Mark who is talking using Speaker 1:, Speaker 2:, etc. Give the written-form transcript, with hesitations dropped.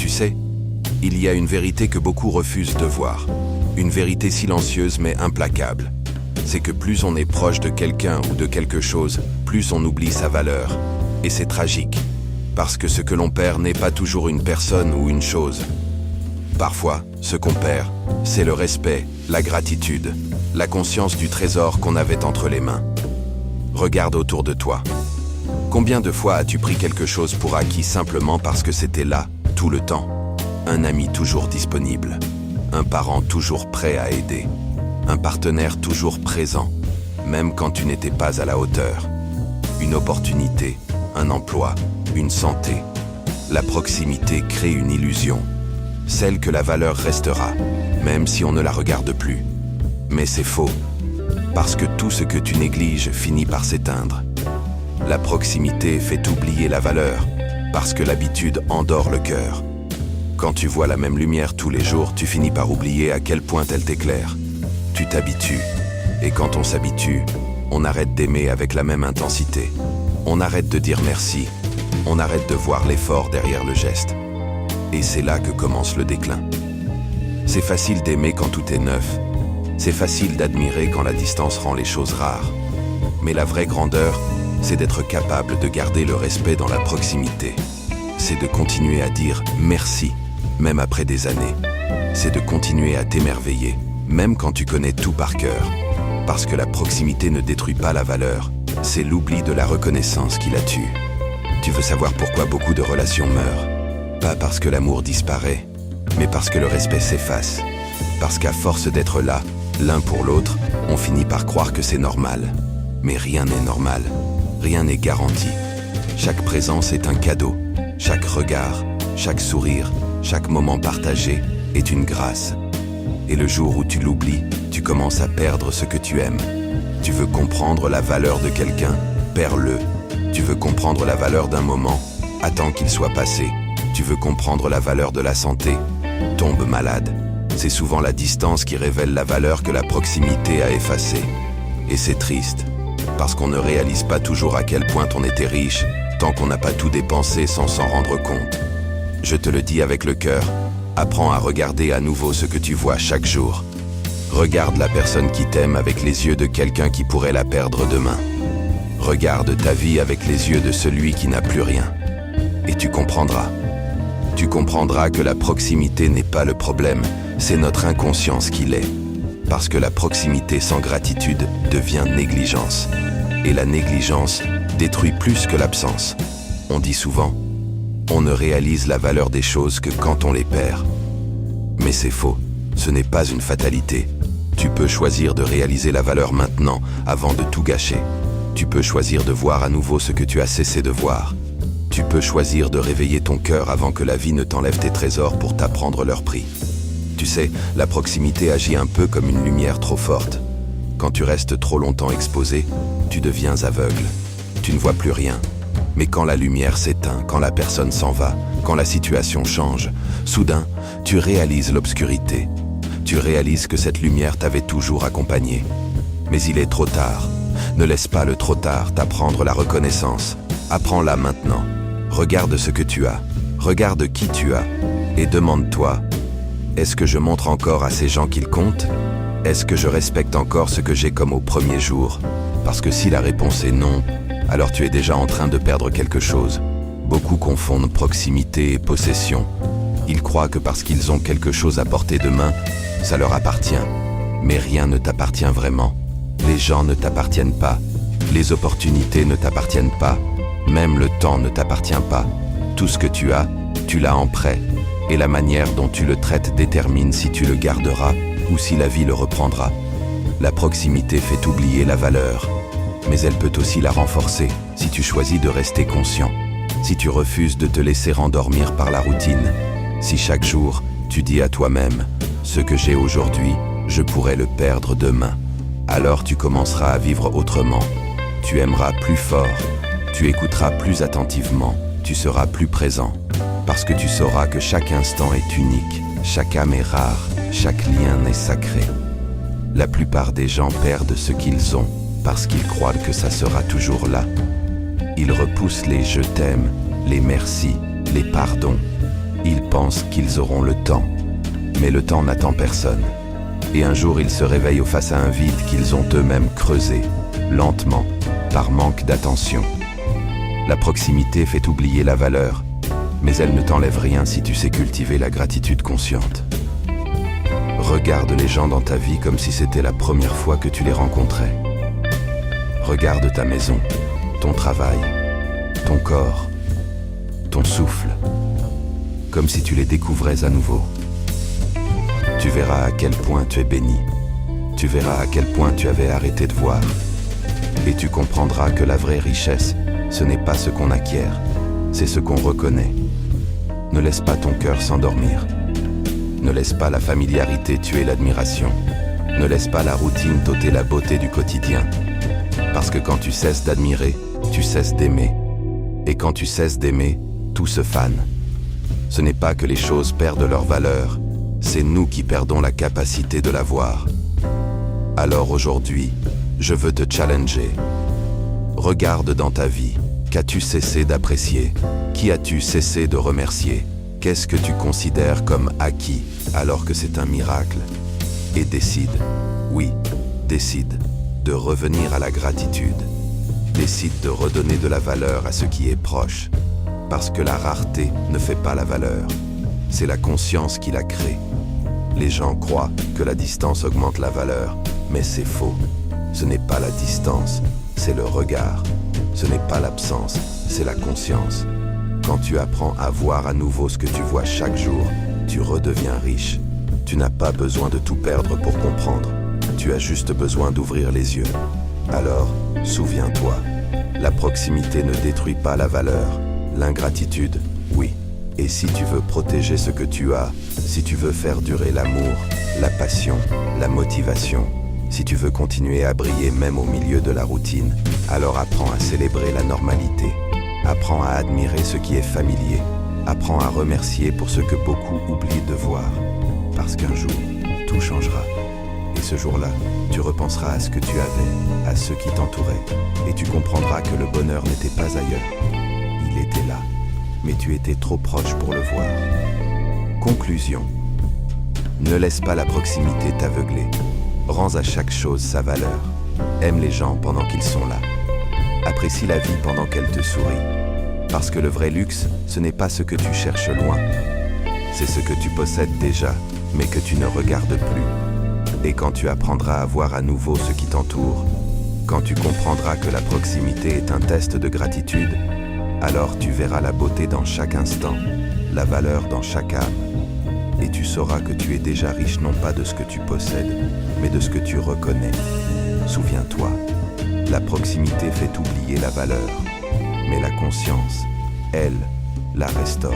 Speaker 1: Tu sais, il y a une vérité que beaucoup refusent de voir. Une vérité silencieuse mais implacable. C'est que plus on est proche de quelqu'un ou de quelque chose, plus on oublie sa valeur. Et c'est tragique, parce que ce que l'on perd n'est pas toujours une personne ou une chose. Parfois, ce qu'on perd, c'est le respect, la gratitude, la conscience du trésor qu'on avait entre les mains. Regarde autour de toi. Combien de fois as-tu pris quelque chose pour acquis simplement parce que c'était là, tout le temps? Un ami toujours disponible, un parent toujours prêt à aider, un partenaire toujours présent, même quand tu n'étais pas à la hauteur. Une opportunité, un emploi, une santé. La proximité crée une illusion, celle que la valeur restera, même si on ne la regarde plus. Mais c'est faux, parce que tout ce que tu négliges finit par s'éteindre. La proximité fait oublier la valeur, parce que l'habitude endort le cœur. Quand tu vois la même lumière tous les jours, tu finis par oublier à quel point elle t'éclaire. Tu t'habitues, et quand on s'habitue, on arrête d'aimer avec la même intensité. On arrête de dire merci, on arrête de voir l'effort derrière le geste. Et c'est là que commence le déclin. C'est facile d'aimer quand tout est neuf. C'est facile d'admirer quand la distance rend les choses rares. Mais la vraie grandeur, c'est d'être capable de garder le respect dans la proximité. C'est de continuer à dire merci, même après des années. C'est de continuer à t'émerveiller, même quand tu connais tout par cœur. Parce que la proximité ne détruit pas la valeur, c'est l'oubli de la reconnaissance qui la tue. Tu veux savoir pourquoi beaucoup de relations meurent? Pas parce que l'amour disparaît, mais parce que le respect s'efface. Parce qu'à force d'être là, l'un pour l'autre, on finit par croire que c'est normal. Mais rien n'est normal, rien n'est garanti. Chaque présence est un cadeau, chaque regard, chaque sourire, chaque moment partagé est une grâce. Et le jour où tu l'oublies, tu commences à perdre ce que tu aimes. Tu veux comprendre la valeur de quelqu'un, perds-le. Tu veux comprendre la valeur d'un moment, attends qu'il soit passé. Tu veux comprendre la valeur de la santé, tombe malade. C'est souvent la distance qui révèle la valeur que la proximité a effacée. Et c'est triste, parce qu'on ne réalise pas toujours à quel point on était riche, tant qu'on n'a pas tout dépensé sans s'en rendre compte. Je te le dis avec le cœur, apprends à regarder à nouveau ce que tu vois chaque jour. Regarde la personne qui t'aime avec les yeux de quelqu'un qui pourrait la perdre demain. Regarde ta vie avec les yeux de celui qui n'a plus rien. Et tu comprendras. Tu comprendras que la proximité n'est pas le problème, c'est notre inconscience qui l'est. Parce que la proximité sans gratitude devient négligence. Et la négligence détruit plus que l'absence. On dit souvent, on ne réalise la valeur des choses que quand on les perd. Mais c'est faux, ce n'est pas une fatalité. Tu peux choisir de réaliser la valeur maintenant, avant de tout gâcher. Tu peux choisir de voir à nouveau ce que tu as cessé de voir. Tu peux choisir de réveiller ton cœur avant que la vie ne t'enlève tes trésors pour t'apprendre leur prix. Tu sais, la proximité agit un peu comme une lumière trop forte. Quand tu restes trop longtemps exposé, tu deviens aveugle. Tu ne vois plus rien. Mais quand la lumière s'éteint, quand la personne s'en va, quand la situation change, soudain, tu réalises l'obscurité. Tu réalises que cette lumière t'avait toujours accompagné. Mais il est trop tard. Ne laisse pas le trop tard t'apprendre la reconnaissance. Apprends-la maintenant. Regarde ce que tu as. Regarde qui tu as. Et demande-toi, est-ce que je montre encore à ces gens qu'ils comptent? Est-ce que je respecte encore ce que j'ai comme au premier jour? Parce que si la réponse est non, alors tu es déjà en train de perdre quelque chose. Beaucoup confondent proximité et possession. Ils croient que parce qu'ils ont quelque chose à portée de main, ça leur appartient. Mais rien ne t'appartient vraiment. Les gens ne t'appartiennent pas. Les opportunités ne t'appartiennent pas. Même le temps ne t'appartient pas. Tout ce que tu l'as en prêt. Et la manière dont tu le traites détermine si tu le garderas ou si la vie le reprendra. La proximité fait oublier la valeur, mais elle peut aussi la renforcer si tu choisis de rester conscient, si tu refuses de te laisser endormir par la routine, si chaque jour tu dis à toi-même « Ce que j'ai aujourd'hui, je pourrais le perdre demain », alors tu commenceras à vivre autrement. Tu aimeras plus fort, tu écouteras plus attentivement, tu seras plus présent. Parce que tu sauras que chaque instant est unique, chaque âme est rare, chaque lien est sacré. La plupart des gens perdent ce qu'ils ont parce qu'ils croient que ça sera toujours là. Ils repoussent les « je t'aime », les « merci », les « pardons ». Ils pensent qu'ils auront le temps, mais le temps n'attend personne. Et un jour, ils se réveillent face à un vide qu'ils ont eux-mêmes creusé, lentement, par manque d'attention. La proximité fait oublier la valeur, mais elle ne t'enlève rien si tu sais cultiver la gratitude consciente. Regarde les gens dans ta vie comme si c'était la première fois que tu les rencontrais. Regarde ta maison, ton travail, ton corps, ton souffle, comme si tu les découvrais à nouveau. Tu verras à quel point tu es béni. Tu verras à quel point tu avais arrêté de voir. Et tu comprendras que la vraie richesse, ce n'est pas ce qu'on acquiert, c'est ce qu'on reconnaît. Ne laisse pas ton cœur s'endormir. Ne laisse pas la familiarité tuer l'admiration. Ne laisse pas la routine t'ôter la beauté du quotidien. Parce que quand tu cesses d'admirer, tu cesses d'aimer. Et quand tu cesses d'aimer, tout se fane. Ce n'est pas que les choses perdent leur valeur, c'est nous qui perdons la capacité de la voir. Alors aujourd'hui, je veux te challenger. Regarde dans ta vie, qu'as-tu cessé d'apprécier? Qui as-tu cessé de remercier? Qu'est-ce que tu considères comme acquis alors que c'est un miracle? Et décide, oui, décide de revenir à la gratitude. Décide de redonner de la valeur à ce qui est proche. Parce que la rareté ne fait pas la valeur. C'est la conscience qui la crée. Les gens croient que la distance augmente la valeur, mais c'est faux. Ce n'est pas la distance, c'est le regard. Ce n'est pas l'absence, c'est la conscience. Quand tu apprends à voir à nouveau ce que tu vois chaque jour, tu redeviens riche. Tu n'as pas besoin de tout perdre pour comprendre. Tu as juste besoin d'ouvrir les yeux. Alors, souviens-toi, la proximité ne détruit pas la valeur. L'ingratitude, oui. Et si tu veux protéger ce que tu as, si tu veux faire durer l'amour, la passion, la motivation, si tu veux continuer à briller même au milieu de la routine, alors apprends à célébrer la normalité. Apprends à admirer ce qui est familier. Apprends à remercier pour ce que beaucoup oublient de voir. Parce qu'un jour, tout changera. Et ce jour-là, tu repenseras à ce que tu avais, à ceux qui t'entouraient, et tu comprendras que le bonheur n'était pas ailleurs. Il était là, mais tu étais trop proche pour le voir. Conclusion. Ne laisse pas la proximité t'aveugler. Rends à chaque chose sa valeur. Aime les gens pendant qu'ils sont là. Apprécie la vie pendant qu'elle te sourit. Parce que le vrai luxe, ce n'est pas ce que tu cherches loin. C'est ce que tu possèdes déjà, mais que tu ne regardes plus. Et quand tu apprendras à voir à nouveau ce qui t'entoure, quand tu comprendras que la proximité est un test de gratitude, alors tu verras la beauté dans chaque instant, la valeur dans chaque âme. Et tu sauras que tu es déjà riche non pas de ce que tu possèdes, mais de ce que tu reconnais. Souviens-toi, la proximité fait oublier la valeur, mais la conscience, elle, la restaure.